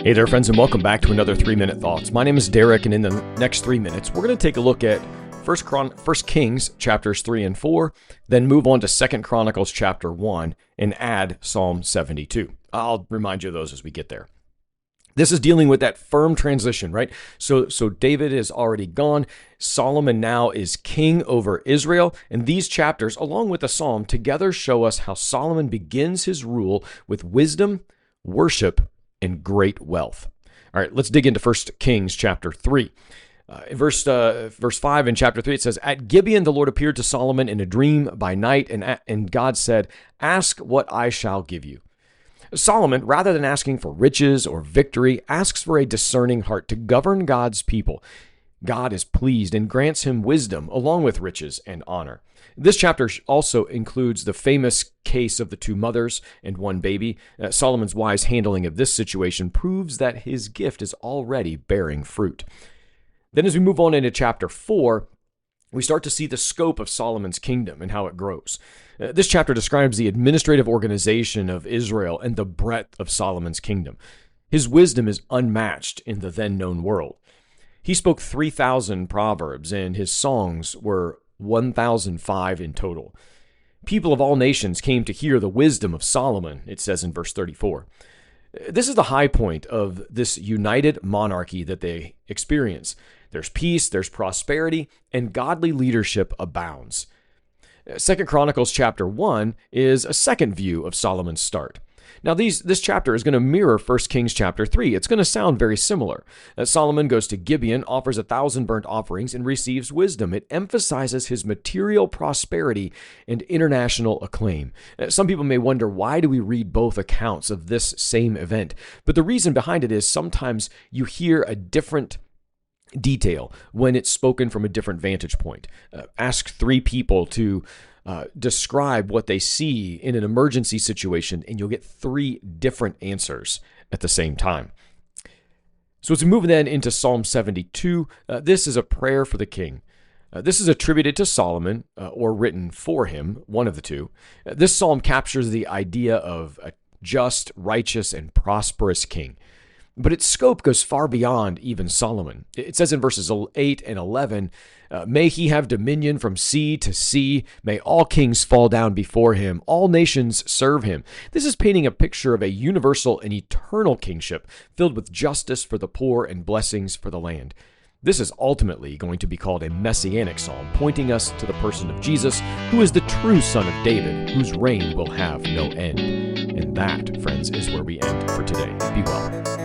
Hey there, friends, and welcome back to another 3-Minute Thoughts. My name is Derek, and in the next 3 minutes, we're going to take a look at 1 Kings chapters 3 and 4, then move on to 2 Chronicles chapter 1, and add Psalm 72. I'll remind you of those as we get there. This is dealing with that firm transition, right? So David is already gone. Solomon now is king over Israel. And these chapters, along with the psalm, together show us how Solomon begins his rule with wisdom, worship, and great wealth. All right, let's dig into 1 Kings chapter 3. In verse 5 in chapter 3, it says, "At Gibeon the Lord appeared to Solomon in a dream by night, and God said, 'Ask what I shall give you.'" Solomon, rather than asking for riches or victory, asks for a discerning heart to govern God's people. God is pleased and grants him wisdom along with riches and honor. This chapter also includes the famous case of the 2 mothers and 1 baby. Solomon's wise handling of this situation proves that his gift is already bearing fruit. Then as we move on into chapter 4, we start to see the scope of Solomon's kingdom and how it grows. This chapter describes the administrative organization of Israel and the breadth of Solomon's kingdom. His wisdom is unmatched in the then known world. He spoke 3,000 proverbs, and his songs were 1,005 in total. People of all nations came to hear the wisdom of Solomon, it says in verse 34. This is the high point of this united monarchy that they experience. There's peace, there's prosperity, and godly leadership abounds. 2 Chronicles chapter 1 is a second view of Solomon's start. Now, this chapter is going to mirror 1 Kings chapter 3. It's going to sound very similar. Solomon goes to Gibeon, offers 1,000 burnt offerings, and receives wisdom. It emphasizes his material prosperity and international acclaim. Some people may wonder, why do we read both accounts of this same event? But the reason behind it is sometimes you hear a different detail when it's spoken from a different vantage point. Ask 3 people to describe what they see in an emergency situation, and you'll get 3 different answers at the same time. So as we move then into Psalm 72, this is a prayer for the king. This is attributed to Solomon or written for him, one of the two. This psalm captures the idea of a just, righteous, and prosperous king. But its scope goes far beyond even Solomon. It says in verses 8 and 11, "May he have dominion from sea to sea. May all kings fall down before him. All nations serve him." This is painting a picture of a universal and eternal kingship filled with justice for the poor and blessings for the land. This is ultimately going to be called a messianic psalm, pointing us to the person of Jesus, who is the true son of David, whose reign will have no end. And that, friends, is where we end for today. Be well.